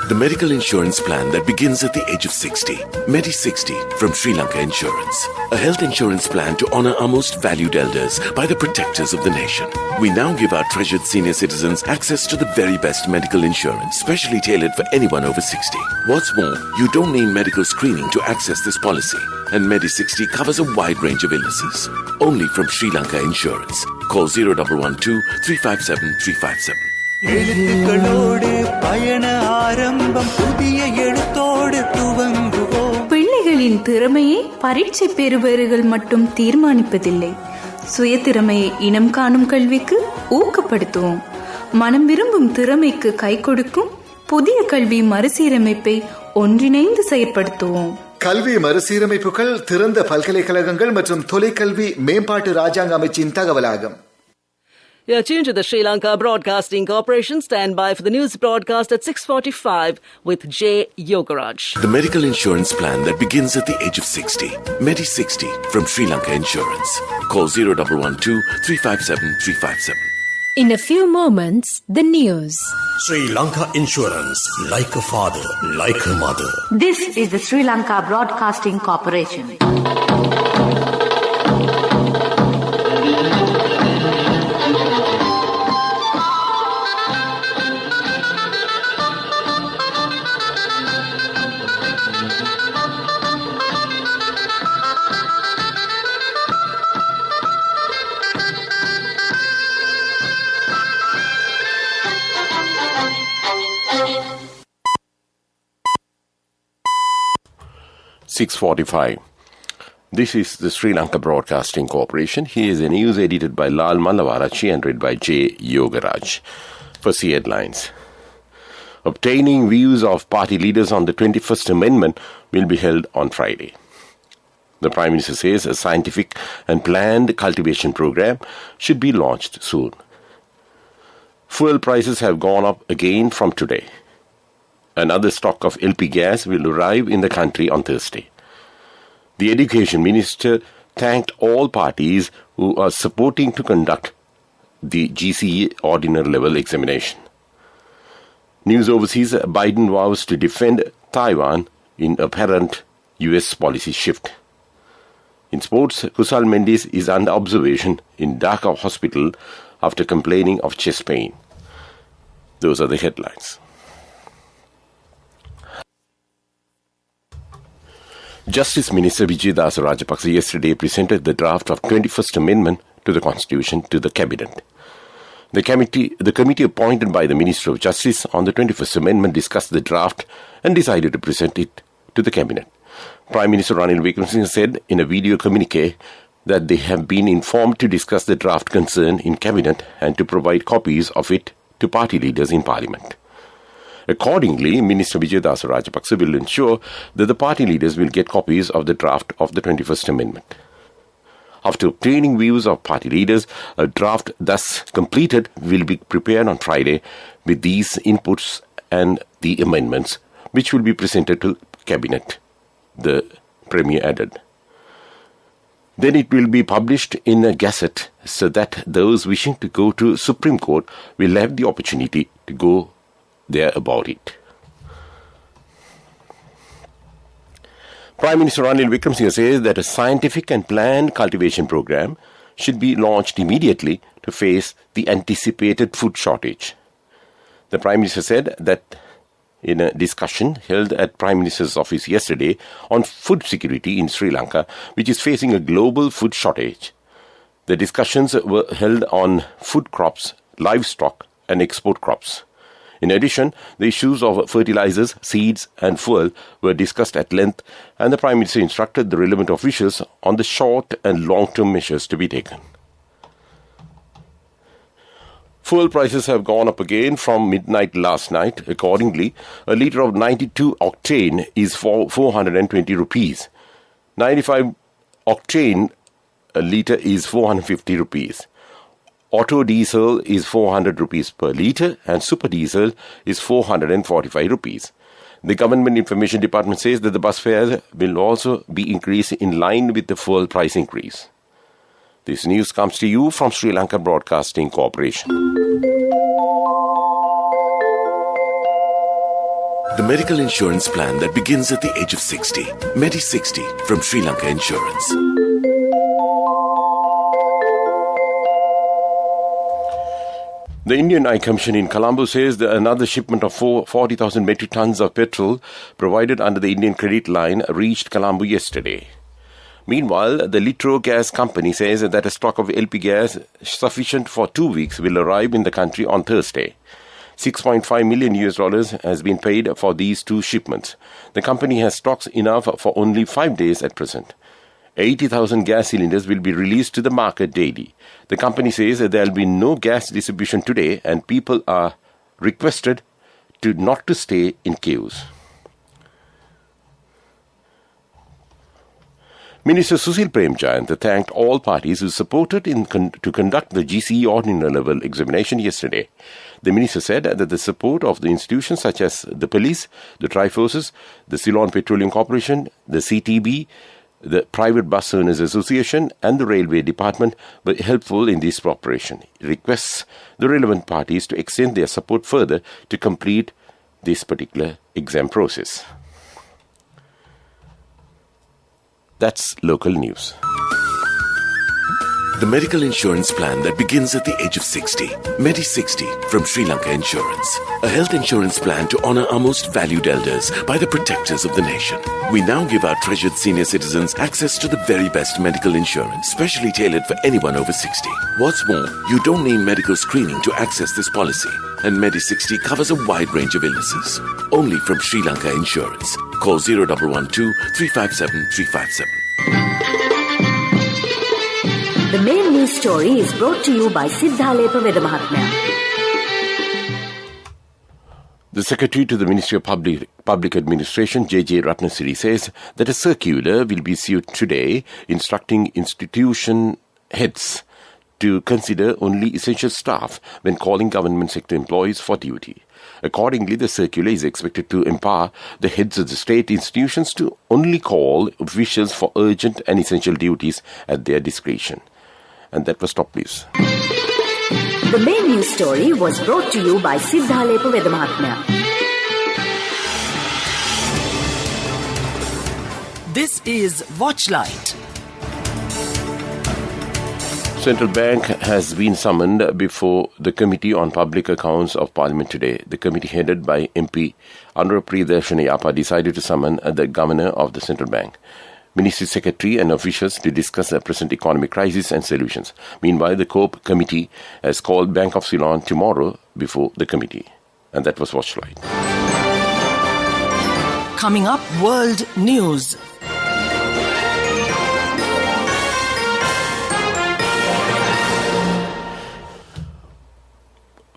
The medical insurance plan that begins at the age of 60. Medi60 from Sri Lanka Insurance. A health insurance plan to honor our most valued elders by the protectors of the nation. We now give our treasured senior citizens access to the very best medical insurance, specially tailored for anyone over 60. What's more, you don't need medical screening to access this policy. And Medi60 covers a wide range of illnesses. Only from Sri Lanka Insurance. Call 0112 357 357. எழுத்துக்களோடு பயண ஆரம்பம் புதிய எழுத்தோடு துவங்குவோம். பிள்ளைகளின் திறமையை பரீட்சை பெறுபவர்கள் மட்டும் தீர்மானிப்பதில்லை. சுய திறமையை இனம் காணும் கல்விக்கு ஊக்கப்படுத்துவோம். மனம் விரும்பும் திறமைக்கு கை கொடுக்கும் புதிய கல்வி மறுசீரமைப்பை ஒன்றிணைந்து செயற்படுத்துவோம். கல்வி மறுசீரமைப்புகள் திறந்த பல்கலைக்கழகங்கள் மற்றும் தொலைக்கல்வி மேம்பாட்டு ராஜாங்க அமைச்சின் தகவலாகும். You're tuned to the Sri Lanka Broadcasting Corporation. Stand by for the news broadcast at 6:45 with J. Yogaraj. The medical insurance plan that begins at the age of 60. Medi60 from Sri Lanka Insurance. Call 0112 357 357. In a few moments, the news. Sri Lanka Insurance, like a father, like a mother. This is the Sri Lanka Broadcasting Corporation. .45. This is the Sri Lanka Broadcasting Corporation. Here is a news edited by Lal Mallavarachi and read by J. Yogaraj. First headlines. Obtaining views of party leaders on the 21st Amendment will be held on Friday. The Prime Minister says a scientific and planned cultivation program should be launched soon. Fuel prices have gone up again from today. Another stock of LP gas will arrive in the country on Thursday. The Education Minister thanked all parties who are supporting to conduct the GCE ordinary level examination. News overseas, Biden vows to defend Taiwan in apparent US policy shift. In sports, Kusal Mendes is under observation in Dhaka hospital after complaining of chest pain. Those are the headlines. Justice Minister Vijaydas Rajapaksa yesterday presented the draft of 21st Amendment to the Constitution to the Cabinet. The committee appointed by the Minister of Justice on the 21st Amendment discussed the draft and decided to present it to the Cabinet. Prime Minister Ranil Wickremesinghe said in a video communique that they have been informed to discuss the draft concern in Cabinet and to provide copies of it to party leaders in Parliament. Accordingly, Minister Vijaydas Rajapaksa will ensure that the party leaders will get copies of the draft of the 21st Amendment. After obtaining views of party leaders, a draft thus completed will be prepared on Friday with these inputs and the amendments, which will be presented to Cabinet, the Premier added. Then it will be published in a gazette so that those wishing to go to Supreme Court will have the opportunity to go there about it. Prime Minister Ranil Wickremesinghe says that a scientific and planned cultivation program should be launched immediately to face the anticipated food shortage. The Prime Minister said that in a discussion held at Prime Minister's office yesterday on food security in Sri Lanka, which is facing a global food shortage. The discussions were held on food crops, livestock and export crops. In addition, the issues of fertilizers, seeds and fuel were discussed at length, and the Prime Minister instructed the relevant officials on the short and long-term measures to be taken. Fuel prices have gone up again from midnight last night. Accordingly, a litre of 92 octane is for 420 rupees. 95 octane a litre is 450 rupees. Auto diesel is 400 rupees per litre and super diesel is 445 rupees. The Government Information Department says that the bus fares will also be increased in line with the fuel price increase. This news comes to you from Sri Lanka Broadcasting Corporation. The medical insurance plan that begins at the age of 60. Medi 60 from Sri Lanka Insurance. The Indian High Commission in Colombo says that another shipment of 40,000 metric tons of petrol provided under the Indian credit line reached Colombo yesterday. Meanwhile, the Litro Gas Company says that a stock of LP gas sufficient for 2 weeks will arrive in the country on Thursday. $6.5 million has been paid for these two shipments. The company has stocks enough for only 5 days at present. 80,000 gas cylinders will be released to the market daily. The company says that there will be no gas distribution today and people are requested not to stay in queues. Minister Susil Premchand thanked all parties who supported to conduct the GCE ordinary level examination yesterday. The minister said that the support of the institutions such as the police, the Triforces, the Ceylon Petroleum Corporation, the CTB, the Private Bus Owners Association and the Railway Department were helpful in this preparation. It requests the relevant parties to extend their support further to complete this particular exam process. That's local news. The medical insurance plan that begins at the age of 60. Medi 60 from Sri Lanka Insurance. A health insurance plan to honor our most valued elders by the protectors of the nation. We now give our treasured senior citizens access to the very best medical insurance, specially tailored for anyone over 60. What's more, you don't need medical screening to access this policy. And Medi 60 covers a wide range of illnesses. Only from Sri Lanka Insurance. Call 0112 357 357. The main news story is brought to you by Siddhalepa Vedamahatmya. The Secretary to the Ministry of Public Administration, J.J. Ratnasiri, says that a circular will be issued today instructing institution heads to consider only essential staff when calling government sector employees for duty. Accordingly, the circular is expected to empower the heads of the state institutions to only call officials for urgent and essential duties at their discretion. And that was top news. The main news story was brought to you by Siddhalepa Vedamahatmya. This is Watchlight. Central Bank has been summoned before the Committee on Public Accounts of Parliament today. The committee headed by MP Anurupriya Shanayapa decided to summon the Governor of the Central Bank, Ministry Secretary and officials to discuss the present economic crisis and solutions. Meanwhile, the COPE Committee has called Bank of Ceylon tomorrow before the committee. And that was Watchlight. Coming up, World News.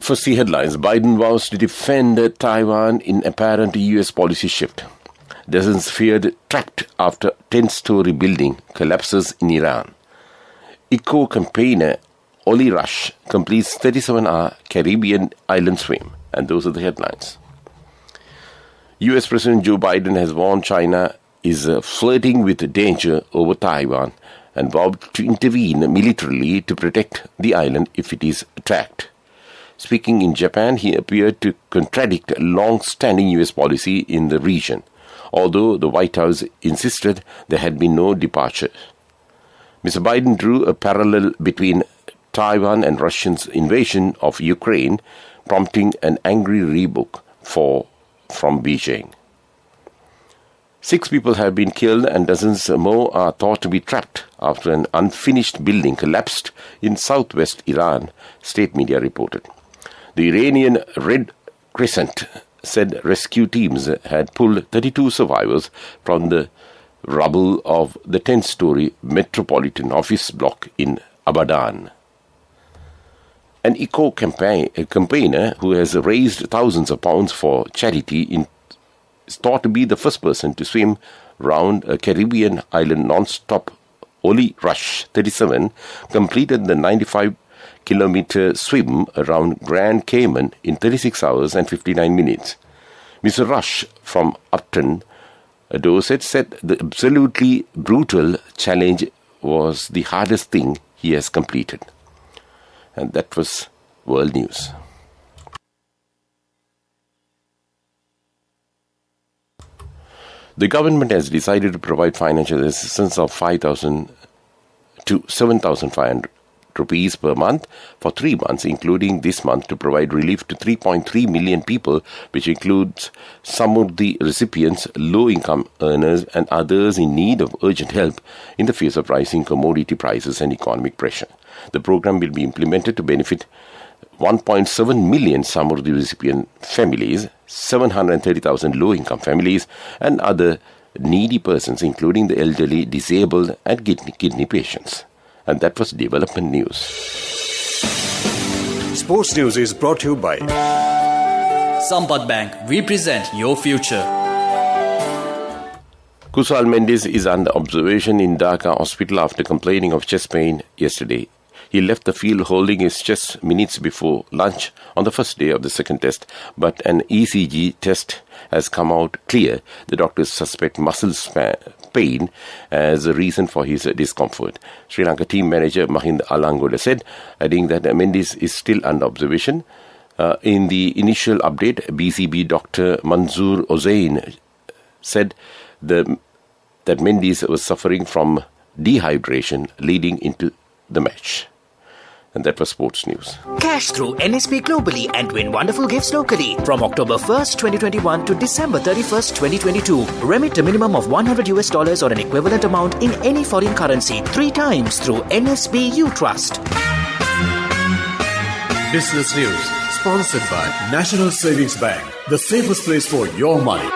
First, the headlines. Biden vows to defend Taiwan in apparent US policy shift. Dozens feared trapped after 10-story building collapses in Iran. Eco-campaigner Oli Rush completes 37-hour Caribbean island swim. And those are the headlines. US President Joe Biden has warned China is flirting with danger over Taiwan and vowed to intervene militarily to protect the island if it is attacked. Speaking in Japan, he appeared to contradict long-standing US policy in the region, although the White House insisted there had been no departure. Mr. Biden drew a parallel between Taiwan and Russia's invasion of Ukraine, prompting an angry rebuke from Beijing. 6 people have been killed and dozens more are thought to be trapped after an unfinished building collapsed in southwest Iran, state media reported. The Iranian Red Crescent said rescue teams had pulled 32 survivors from the rubble of the 10-story metropolitan office block in Abadan. An eco-campaigner who has raised thousands of pounds for charity is thought to be the first person to swim round a Caribbean island non-stop. Oli Rush, 37, completed the 95-kilometer swim around Grand Cayman in 36 hours and 59 minutes. Mr. Rush from Upton, Dorset, said the absolutely brutal challenge was the hardest thing he has completed. And that was World News. The government has decided to provide financial assistance of 5,000 to 7,500 rupees per month for 3 months, including this month, to provide relief to 3.3 million people, which includes some of the recipients, low-income earners and others in need of urgent help in the face of rising commodity prices and economic pressure. The program will be implemented to benefit 1.7 million Samurdhi recipient families, 730,000 low-income families and other needy persons, including the elderly, disabled and kidney patients. And that was development news. Sports news is brought to you by Sampath Bank. We present your future. Kusal Mendes is under observation in Dhaka hospital after complaining of chest pain yesterday. He left the field holding his chest minutes before lunch on the first day of the second test, but an ECG test has come out clear. The doctors suspect muscle pain as a reason for his discomfort. Sri Lanka team manager Mahinda Alangoda said, adding that Mendes is still under observation. In the initial update, BCB Dr. Manzoor Ozain said that Mendes was suffering from dehydration leading into the match. And that was sports news. Cash through NSP globally and win wonderful gifts locally. From October 1st, 2021 to December 31st, 2022. Remit a minimum of $100 or an equivalent amount in any foreign currency 3 times through NSB U Trust. Business news sponsored by National Savings Bank, the safest place for your money.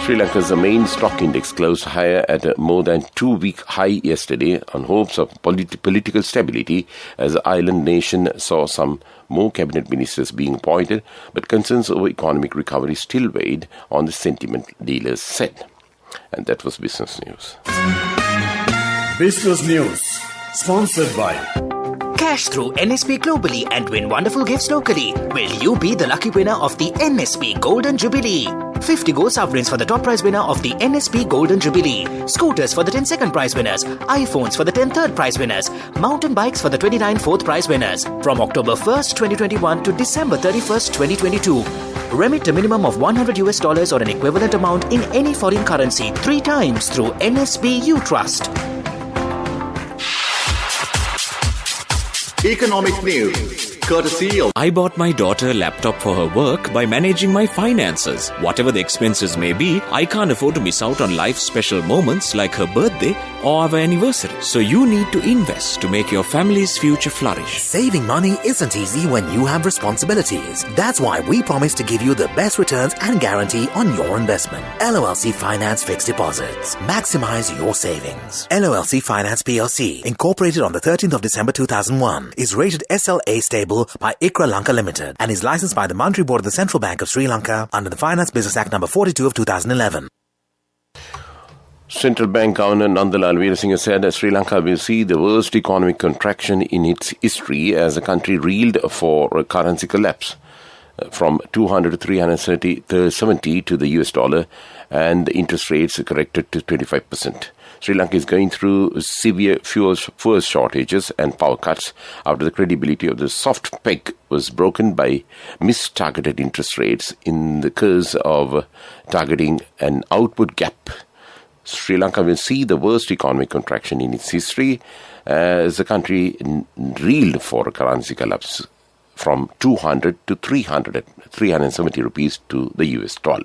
Sri Lanka's main stock index closed higher at a more than 2-week high yesterday on hopes of political stability as the island nation saw some more cabinet ministers being appointed, but concerns over economic recovery still weighed on the sentiment, dealers said. And that was business news. Business news sponsored by Cash through NSP globally and win wonderful gifts locally. Will you be the lucky winner of the NSP Golden Jubilee? 50 gold sovereigns for the top prize winner of the NSP Golden Jubilee. Scooters for the 10 second prize winners. iPhones for the 10 third prize winners. Mountain bikes for the 29 fourth prize winners. From October 1st, 2021 to December 31st, 2022. Remit a minimum of $100 or an equivalent amount in any foreign currency 3 times through NSB U Trust. Economic news, courtesy of... I bought my daughter a laptop for her work by managing my finances. Whatever the expenses may be, I can't afford to miss out on life's special moments like her birthday or our anniversary. So you need to invest to make your family's future flourish. Saving money isn't easy when you have responsibilities. That's why we promise to give you the best returns and guarantee on your investment. LOLC Finance Fixed Deposits. Maximize your savings. LOLC Finance PLC, incorporated on the 13th of December 2001, is rated SLA stable by ICRA Lanka Limited and is licensed by the Monetary Board of the Central Bank of Sri Lanka under the Finance Business Act number 42 of 2011. Central Bank Governor Nandalal Veerasinghe said that Sri Lanka will see the worst economic contraction in its history as the country reeled for a currency collapse from 200 to 370 to the US dollar, and the interest rates corrected to 25%. Sri Lanka is going through severe fuel shortages and power cuts after the credibility of the soft peg was broken by mistargeted interest rates in the curse of targeting an output gap. Sri Lanka will see the worst economic contraction in its history as the country reeled for a currency collapse from 200 to 370 rupees to the US dollar.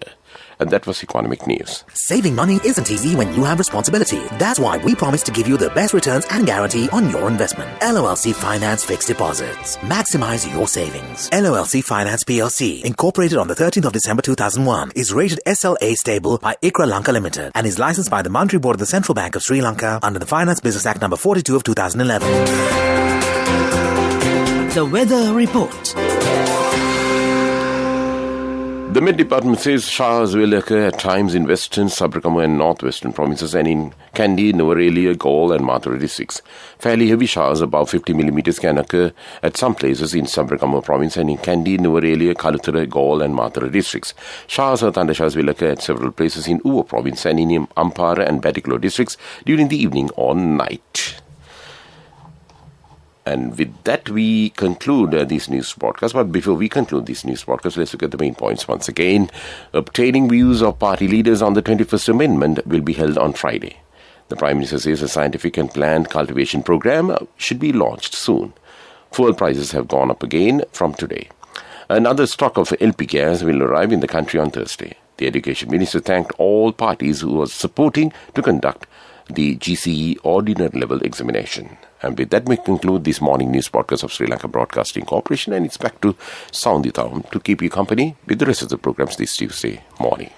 And that was economic news. Saving money isn't easy when you have responsibility. That's why we promise to give you the best returns and guarantee on your investment. LOLC Finance Fixed Deposits. Maximize your savings. LOLC Finance PLC, incorporated on the 13th of December 2001, is rated SLA stable by ICRA Lanka Limited and is licensed by the Monetary Board of the Central Bank of Sri Lanka under the Finance Business Act number 42 of 2011. The Weather Report. The Met Department says showers will occur at times in western, Sabarakamu and northwestern provinces and in Kandy, Nuwara Galle and Mathura districts. Fairly heavy showers above 50 millimeters can occur at some places in Sabarakamu province and in Kandy, Nuwara, Kaluthara, Galle and Mathura districts. Showers or thundershowers will occur at several places in Uva province and in Ampara and Batticaloa districts during the evening or night. And with that, we conclude these news broadcasts. But before we conclude these news broadcasts, let's look at the main points once again. Obtaining views of party leaders on the 21st Amendment will be held on Friday. The Prime Minister says a scientific and planned cultivation program should be launched soon. Fuel prices have gone up again from today. Another stock of LP gas will arrive in the country on Thursday. The Education Minister thanked all parties who were supporting to conduct the GCE ordinary level examination. And with that, we conclude this morning news broadcast of Sri Lanka Broadcasting Corporation, and it's back to Sounditaum to keep you company with the rest of the programs this Tuesday morning.